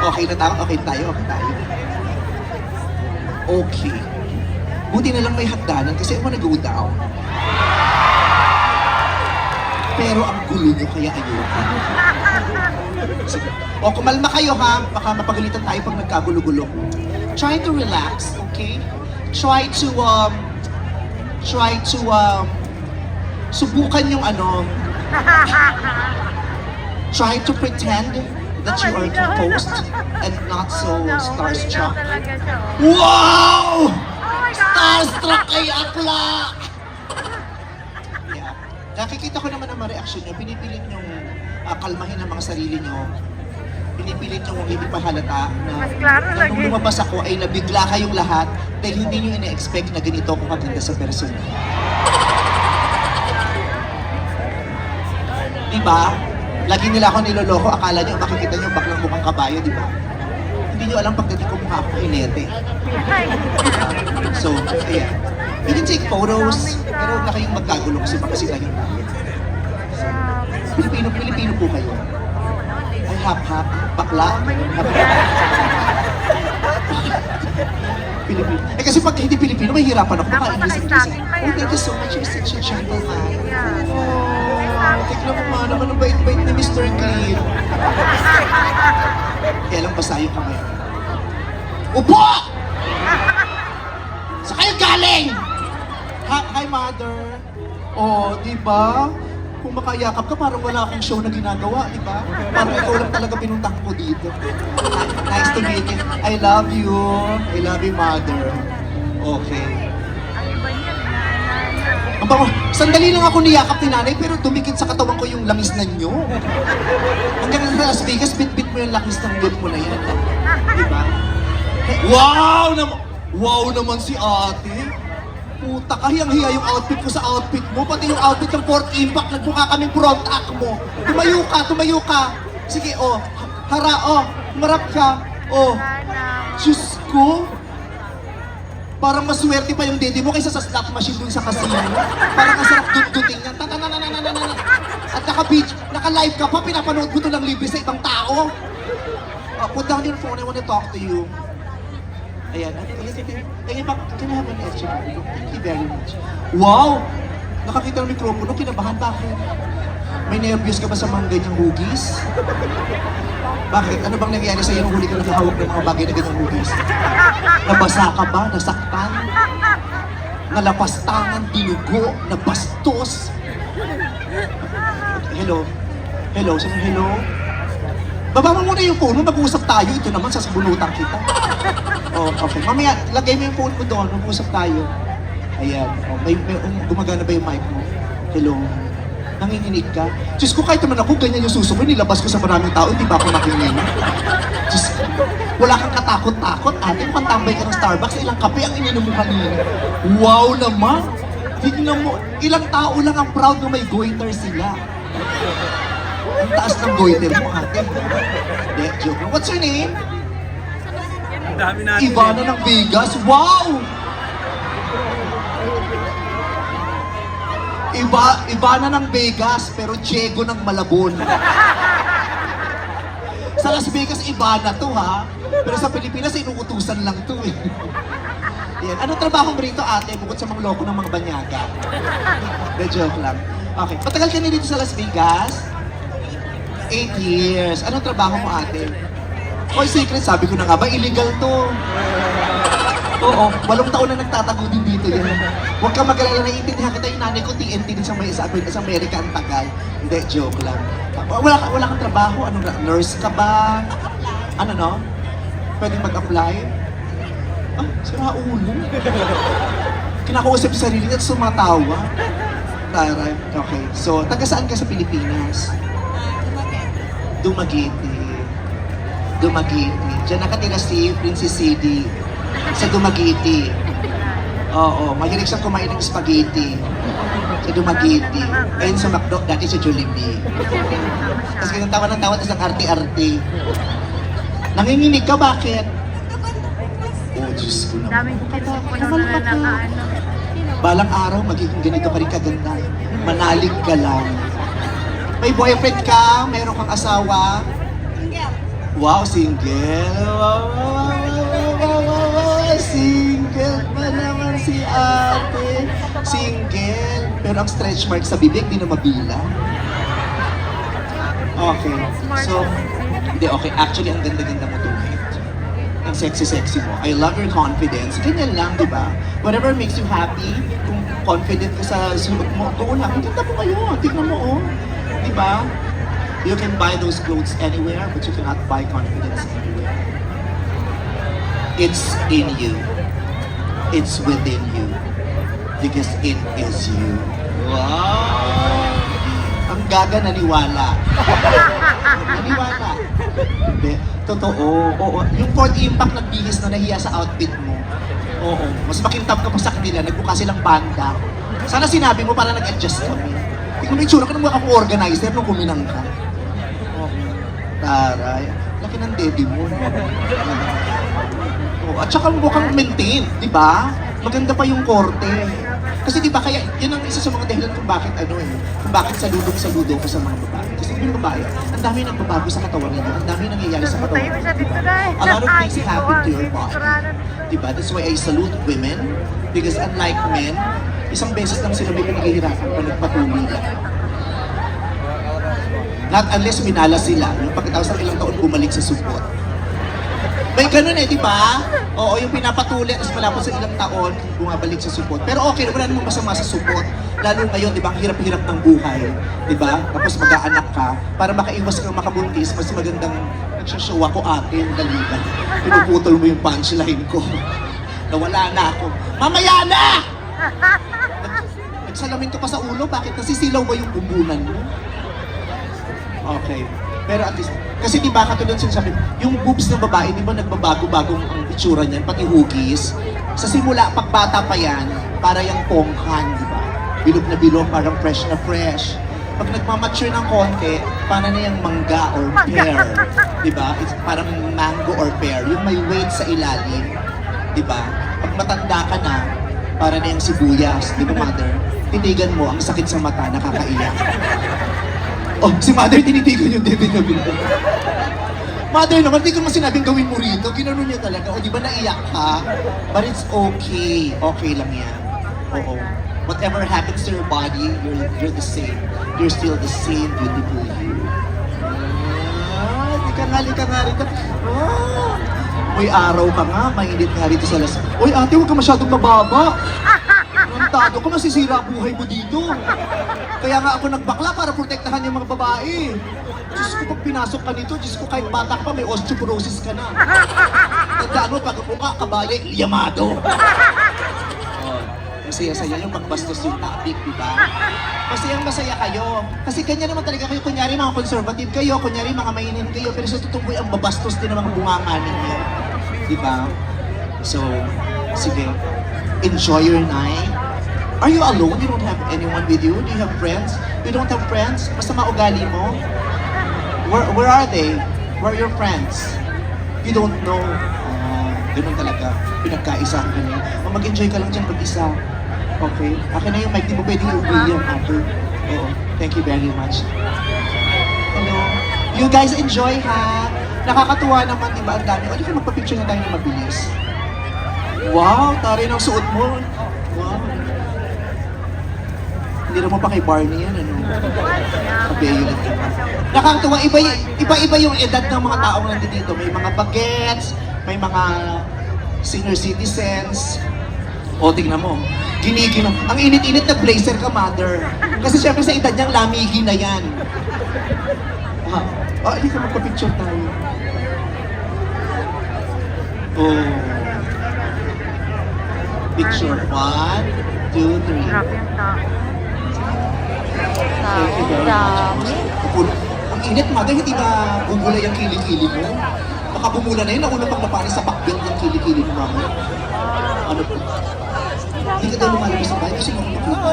Okay na tayo? Okay tayo? Okay tayo? Okay. Buti na lang may hagdanan kasi ako nag-go down. Pero ang gulo nyo kaya ayoko. Sige. O kumalma kayo ha, baka mapagalitan tayo pag nagkagulo-gulo. Try to relax, okay? Try to subukan yung try to pretend that you are composed and not so starstruck. Wow! Starstruck kay Akla! Yeah. Nakikita ko naman ang mga reaksyon nyo. Pinipilit nyo kalmahin ang mga sarili nyo. Pinipilit nyo hindi pa halata na nung lumabas ako ay nabigla kayong lahat dahil hindi nyo ina-expect na ganito ako maganda sa person. Diba? Lagi nila ako niloloko, akala nyo, makikita nyo baklang mukhang kabayo, diba? Hindi nyo alam pagdating ko mukha ako inete. So, ayan. You can take photos, pero huwag na kayong magkagulo kasi baka sila yun. Pilipino po kayo. Ay, hap-hap, bakla. Pilipino. Eh kasi pag hindi Pilipino, mahihirapan ako. Baka English. Oh, thank you so much. You're such a gentleman. Tignan mo nga naman ang bait-bait ni Mr. Clean. Kaya lang basa yung kamay. Upo! Sa kayo galing? Hi, mother. Oh, di ba? Kung makayakap ka, parang wala akong show na ginagawa, di ba? Parang ikaw lang talaga pinuntang ko dito. Nice to meet you. I love you. I love you, mother. Okay. Ang bango, sandali lang ako niyakap ni nanay, pero dumikit sa katawan ko yung langis na nyo. Hanggang sa Las Vegas, bit-bit mo yung langis ng good mo na yan. Di ba? Wow naman si ate. Puta, kahiyang-hiya yung outfit ko sa outfit mo. Pati yung outfit ng Fourth Impact, nagmukha kaming front act mo. Tumayo ka. Sige, marap ka. Diyos ko. Parang maswerte pa yung dede mo kaysa sa slot machine dun sa casino. Parang kasarap dut-duting yan. At naka-live ka pa, pinapanood mo to ng libre sa ibang tao. Put down your phone, I want to talk to you. Ayan, can I have an extra? Thank you very much. Wow! Nakakita ng mikropono, kinabahan. Bakit? May nervyos ka ba sa mga ganyang hugis? Bakit? Ano bang nangyari sa'yo nung huli ka nakahawak ng mga bagay na ganyang hugis? Nabasa ka ba? Nasaktan? Nalapastangan, dinugo, nabastos? Hello? Sabi hello? Baba mo muna yung phone mo, mag-uusap tayo. Ito naman, sasabunutan kita. Oh, okay. Mamaya, lagay mo yung phone mo doon, mag-uusap tayo. Ayan. Gumagana ba yung mic mo? Hello? Nanginginig ka? Diyos ko, kahit naman ako, ganyan yung suso mo, nilabas ko sa maraming tao, hindi ba ako nakinig? Diyos ko, wala kang katakot-takot, ate, pantambay ka ng Starbucks, ilang kape ang ininom mo kanina. Wow naman! Tignan mo, ilang tao lang ang proud na may goiter sila. Ang taas ng goiter mo, ate. Hindi, joke. What's your name? Ivana ng Vegas. Wow! Ivana ng Vegas, pero Diego ng Malabon. Sa Las Vegas, Ivana to ha. Pero sa Pilipinas, inuutusan lang to eh. Yan. Anong trabaho mo rito, ate, bukod sa mga loko ng mga banyaga? De joke lang. Okay. Matagal ka na dito sa Las Vegas? 8 years. Anong trabaho mo, ate? Oy, secret, sabi ko na nga ba, illegal to. Oo, 8 taon na nagtatago din dito yan. Huwag kang mag-alala, naiintindihan kita yung nanay ko, TNT din sa Amerika ang tagal. Hindi, joke lang. Wala kang trabaho? Ano, nurse ka ba? Ano no? Pwedeng mag-apply? Sira ulo. Kinakausap sa sarili at sumatawa. Taray, okay. So, taga saan ka sa Pilipinas? Dumaguete. Diyan nakatira si Princess CD sa Dumaguete. Oo, mahilig siyang kumain ng spaghetti sa Dumaguete. Ayun sa McDo, dati sa Jollibee. Tapos ganyan tawa ng tawa, tapos ang arte-arte. Nanginginig ka, bakit? Oh, Diyos ko naman. Daming puno na nakaano. Balang araw, magiging ganito pa rin kaganda. Manalig ka lang. May boyfriend ka, mayroon kang asawa. Wow, single. Wow, wow, wow, wow, wow, wow, wow. Single pa naman si ate. Single. Pero ang stretch mark sa bibig, di na mabilang. Okay. So, hindi, okay. Actually, ang ganda-ganda mo tonight. Ang sexy-sexy mo. I love your confidence. Ganyan lang, di ba? Whatever makes you happy, kung confident ka sa suot mo, doon lang. Ang ganda mo ngayon. Tignan mo, oh. Di ba? You can buy those clothes anywhere, but you cannot buy confidence anywhere. It's in you. It's within you. Because it is you. Wow! Ang gaga naniwala. Naniwala. Hindi. Totoo. Oo. Yung Ford Impact nagbihis na nahiya sa outfit mo. Oo. Mas makintab ka pa sa kanila. Nagbuka silang banda. Sana sinabi mo para nag-adjust kami. Tingnan mo yung tsura ka ng mga organizer nung kuminang ka. Taray. Laki ng dede mo. Oh, at saka mukhang maintain, di ba? Maganda pa yung korte. Kasi di ba kaya, yun ang isa sa mga dahilan kung bakit kung bakit saludong-saludo ko sa mga babae. Kasi yung babae, ang dami nagbabago sa katawan nila, ang dami nangyayari sa katawan nila. A lot of things happen to your body. Di ba? That's why I salute women. Because unlike men, isang beses lang sila may pinaghihirapan pa nagpatuloy lang. Not unless minala sila, yung pagkatapos ng ilang taon bumalik sa support. May ganun di ba? Oo, yung pinapatuloy, tapos malapot sa ilang taon, bumabalik sa support. Pero okay, wala namang masama sa support. Lalo ngayon, di ba, ang hirap-hirap ng buhay. Di ba? Tapos mag-aanak ka, para makaiwas kang makabuntis, mas magandang nagsashow ako atin, daligan. Pinuputol mo yung punchline ko. Nawala na ako. Mamaya na! Nagsalamin ko pa sa ulo, bakit nasisilaw ba yung bumbunan mo? Okay. Pero at least, kasi di ba katulad sinasabi, yung boobs ng babae, di ba nagbabago-bago ang itsura niyan, pati hugis. Sa simula, pagbata pa yan, para yung ponghan, di ba? Bilog na bilog, parang fresh na fresh. Pag nagmamature ng konti, para na yung mangga or pear. Di ba? It's parang mango or pear, yung may weight sa ilalim. Di ba? Pag matanda ka na, para na yung sibuyas, di ba mother? Tinigan mo, ang sakit sa mata, nakakaiyak. Oh, si Mother tinitigan yung David na bilbo. Mother naman, di ko naman sinabing gawin mo rito. Ginano niya talaga. O, di ba naiyak ka? But it's okay. Okay lang yan. Oo. Whatever happens to your body, you're the same. You're still the same beautiful you. Lika nga rito. Oh, may araw ka nga, mainit nga rito sa las. Uy, ate, huwag ka masyadong mababa. Tado ko, masisira buhay mo dito. Kaya nga ako nagbakla para protektahan yung mga babae. Diyos ko, pag pinasok ka nito, Diyos ko, kahit bata ka pa, may osteoporosis ka na. Tandaan mo, pag mukha, kabali, liyamado. Oh, masaya-saya yung pagbastos yung topic, di ba? Masayang-masaya kayo. Kasi kanya naman talaga kayo, kunyari mga conservative kayo, kunyari mga mainin kayo, pero sa totoo ang babastos din ng mga bunganga ninyo. Di ba? So, sige, enjoy your night. Are you alone? You don't have anyone with you? Do you have friends? You don't have friends? Basta maugali mo? Where are they? Where are your friends? You don't know. Ganun talaga. Pinagkaisahan ka niya. O mag-enjoy ka lang dyan mag-isa. Okay? Akin na yung mic. Di mo pwedeng i-uwi yung ate. Oo. Thank you very much. Hello. You guys enjoy ha? Nakakatuwa naman, di ba? Ang dami. O, di ka magpa-picture na tayo na mabilis. Wow! Taray ng suot mo. Wow. Hindi naman pa kay Barney yan, ano? Kabeyo lang yun. Nakakatuwa, iba-iba yung edad ng mga taong nandito. May mga bagets, may mga senior citizens. O, tingnan mo. Giniginom. Ang init-init na blazer ka, mother. Kasi syempre sa edad niyang lamigi na yan. Hindi ka magpa-picture tayo. Oh. Picture. 1, 2, 3. Grabe yung tao. Thank you very much. Ang init, mother, hindi ba bumula yung kilikili mo? Baka bumula na yun, nauna pang napanis sa backbend yung kilikili mo, mama. Ano po? Hindi ka daw lumalabas sa bahay kasi makapaglupa.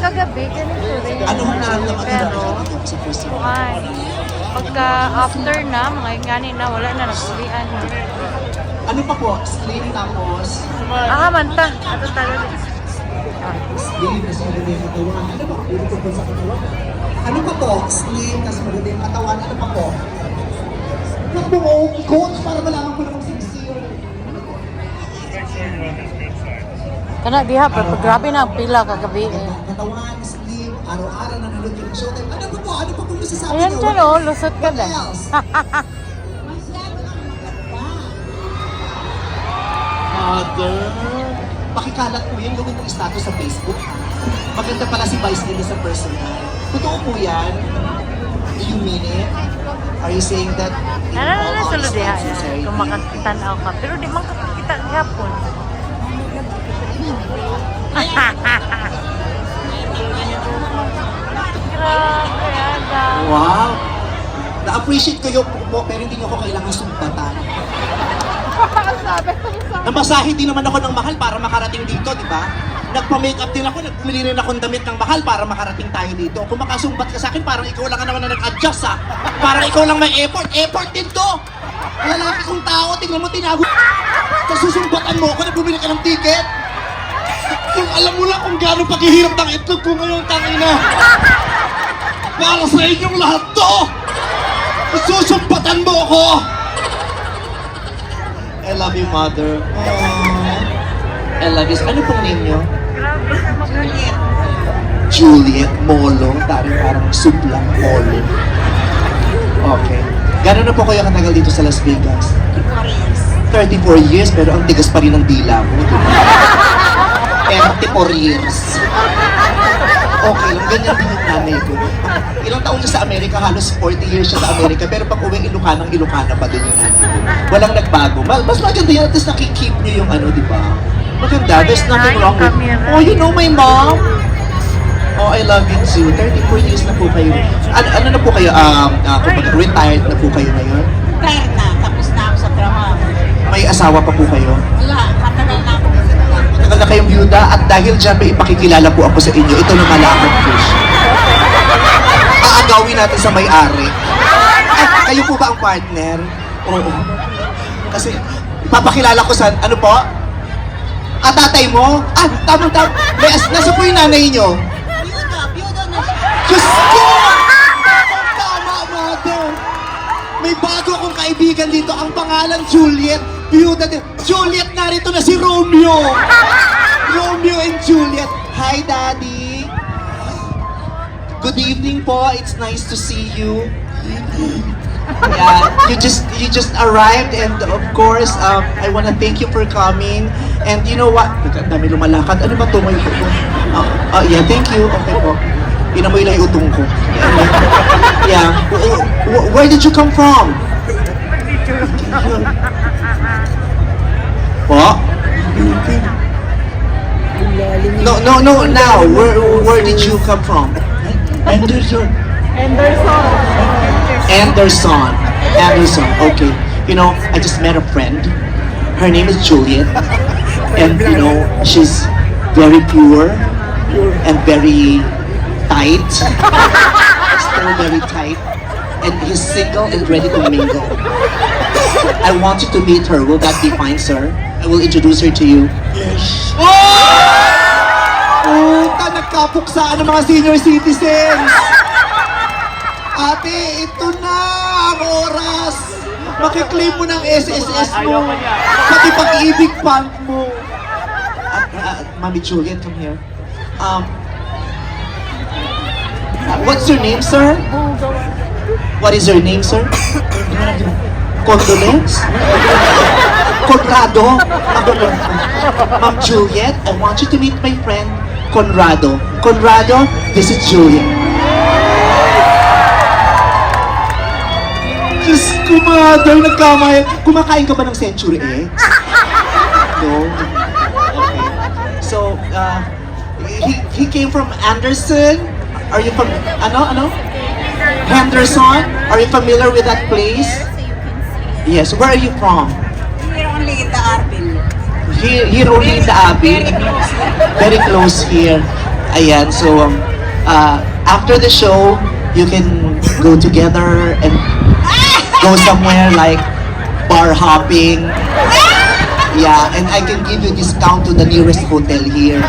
Kagabi, ganito rin. Ano ang naramdaman Pero, mo sa first time? kuhan. Pagka after na, mga ingani na, wala na, nagsulian na. Ano pa po? Slim tapos? Manta. Ito talaga. Slim, kasi maganda yung katawan. Ano ba? Puro tungkol sa katawan. Ano pa po? Slim, kasi maganda yung katawan. Ano pa po? Naku mo, coach, para malaman ko namang sincere. Kana diha, pero grabe na ang pila kagabi eh. Katawan, slim, araw-araw nanonood yung showtime. Ano pa po? Ano pa po masasabi Ayan niyo? dyan oh, lusot ka What na. else? Mother, pakikalat po yan, gawin mo status sa Facebook. Maganda pala si Vice Ganda sa personal. Totoo po yan? Do you mean it? Are you saying that in Ano all na sila honesty diha and sincerity? kung makakita ka. Pero di man kakita gihapon. Grabe, ada. Wow! Na-appreciate ko yung mo, pero hindi niyo ako kailangan sumbatan. Namasahe din naman ako ng mahal para makarating dito, di ba? Nagpa-makeup din ako, nagpumili rin akong damit ng mahal para makarating tayo dito. Kung makasumbat ka sa akin, parang ikaw lang naman na nag-adjust ha. Parang ikaw lang may effort. Effort din to! Lalaki kong tao, tingnan mo tinago. Tapos susumbatan mo ako na bumili ka ng ticket. Kung alam mo lang kung gaano paghihirap ng itlog ko ngayon, tangina. Para sa inyong lahat to! Susumbatan mo ako! I love you, mother. I love you. Ano pong name niyo? Grabe sa mga Juliet Molo. Parang sublang Molo. Okay. Gano'n na po kayo katagal dito sa Las Vegas? 34 years, pero ang tigas pa rin ng dila mo. 34 years. Okay lang, ganyan din yung nanay ko. Ilang taon siya sa Amerika, halos 40 years siya sa Amerika, pero pag uwi Ilocana pa din yung nanay ko. Walang nagbago. Mas maganda yan, at least nakikip niyo yung ano, di ba? Maganda, there's nothing wrong with... Oh, you know my mom? Oh, I love you too. 34 years na po kayo. Ano na po kayo, kumbaga, retired na po kayo ngayon? Retire na, tapos na ako sa trabaho. May asawa pa po kayo? Wala, matagal na ako. Matagal na kayong byuda at dahil dyan may ipakikilala po ako sa inyo. Ito na Malakad Fish. Aagawin natin sa may-ari. Ay, kayo po ba ang partner? Oo. Kasi, ipapakilala ko sa, ano po? Tatay mo? Tama. Nasa po yung nanay nyo? Byuda na siya. Diyos ko! Tama, mother! May bago akong kaibigan dito, ang pangalan Juliet. Byuda din. Juliet, narito na si Romeo! Romeo and Juliet. Hi, Daddy! Good evening po. It's nice to see you. Yeah, you just arrived, and of course, I want to thank you for coming. And you know what? Ang dami lumalakad. Ano ba ito? May utong. Yeah, thank you. Okay po. Inamoy lang yung utong ko. Yeah. Where did you come from? Po? No, now. Where did you come from? Anderson. Okay. You know, I just met a friend. Her name is Juliet. And you know, she's very pure and very tight. Still very tight. And he's single and ready to mingle. I want you to meet her. Will that be fine, sir? I will introduce her to you. Yes. Puta, nagkapuksaan ng mga senior citizens. Ate, ito na ang oras. Makiklaim mo ng SSS mo. Pati pag-ibig fund mo. Mami Juliet, come here. What's your name, sir? What is your name, sir? Condolence? Conrado? Ma'am Juliet, I want you to meet my friend, Conrado. Conrado, this is Juliet. Diyos ko, mother, nagkamay. Kumakain ka ba ng Century Eggs? No? Okay. So, he came from Anderson. Are you from, ano? Henderson? Are you familiar with that place? Yes. Where are you from? Here only in the Arvin. Here only in the Abbey. Very close here. Ayan. So, after the show, you can go together and go somewhere like bar hopping. Yeah, and I can give you discount to the nearest hotel here.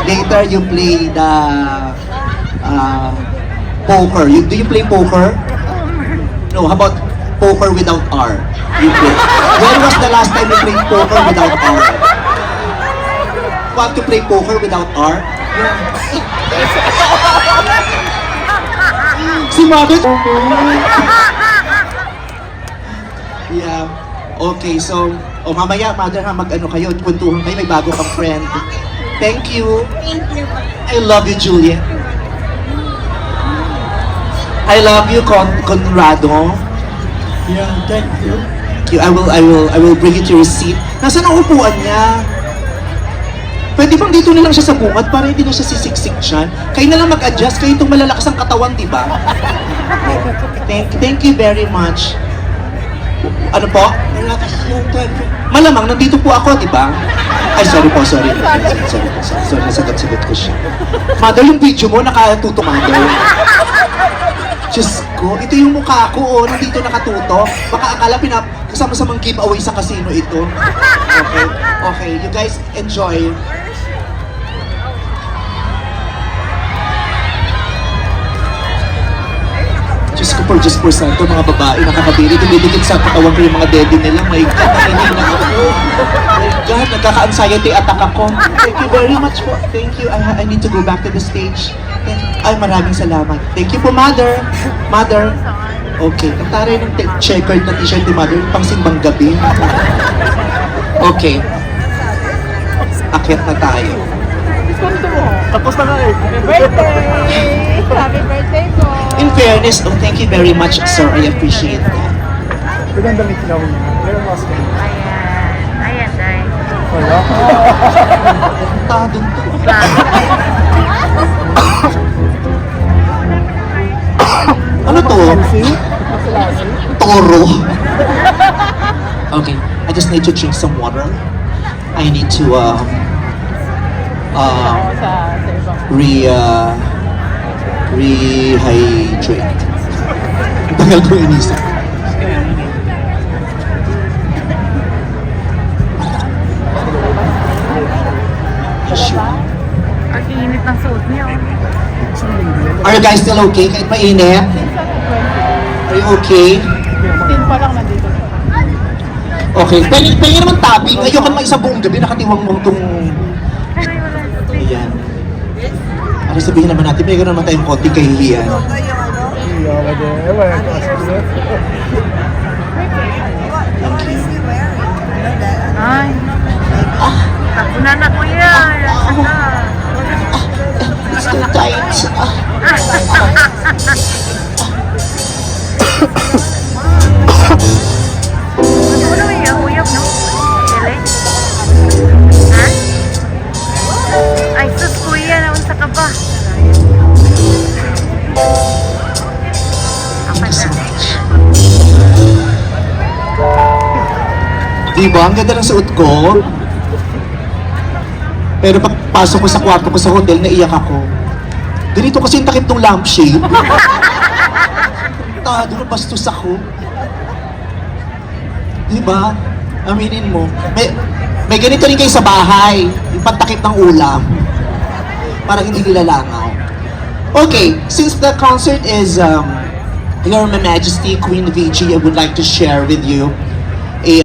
Later, you play the poker. Do you play poker? No, how about poker without R? You play. When was the last time you played poker without R? Want to play poker without R? Si Mother. Yeah. Okay, so, mamaya, Mother, ha, mag-ano kayo, kwentuhan kayo, may bago kang friend. Thank you. Thank you. I love you, Juliet. I love you, Conrado. Yeah, thank you. I will bring you to your seat. Nasaan ang upuan niya? Pwede bang dito na lang siya sa bungad para hindi na siya sisiksik dyan? Kayo na lang mag-adjust, kayo itong malalakas ang katawan, di ba? Thank you very much. Ano po? Malamang, nandito po ako, di ba? Ay, sorry po, sorry. Sorry, nasagot-sagot ko siya. Mother, yung video mo, nakatuto, Mother. Diyos ko, ito yung mukha ko, oh, nandito nakatuto. Baka akala kasama-samang giveaway sa casino ito. Okay, you guys enjoy. Diyos po santo, mga babae, nakakadiri, dumidikit sa katawan ko yung mga daddy nila. My God, nakinina ako. My God, nagkaka-anxiety attack ako. Thank you very much po. Thank you. I need to go back to the stage. Ay, maraming salamat. Thank you po, Mother. Mother. Okay, ang taray ng checkered na t-shirt ni Mother, pang simbang gabi. Okay. Akyat na tayo. Tapos na nga eh. Birthday! Happy birthday po! In fairness, thank you very much, sir. I appreciate that. Maganda may kinaw niya. Pero mas ka. Ayan. Ayan, Day. Wala. Tadong to. Ano to? Toro. Okay, I just need to drink some water. I need to rehydrate. Ang tagal ko inisip. Ang init ng suot niya. Are you guys still okay? Kahit mainit? Are you okay? 15 pa lang nandito. Okay. Pwede naman tapping. Ayoko naman isang buong gabi nakatiwang mong itong... Ayan. Ano sabihin naman natin, may gano'n naman tayong konting kahihiyan. Ay. Takuna na kuya. It's too tight. Ano yung uyab, no? Kailan? Ha? Ay, sus kuya, naunsa ka ba? Apa na? Diba? Ang ganda ng suot ko. Pero pagpasok ko sa kwarto ko sa hotel, naiyak ako. Ganito kasi yung takip ng lampshade. Tado na bastos ako. Diba? Aminin mo. May ganito rin kayo sa bahay. Yung pantakip ng ulam. Parang hindi nilalangaw. Okay, since the concert is Your Majesty Queen VG, I would like to share with you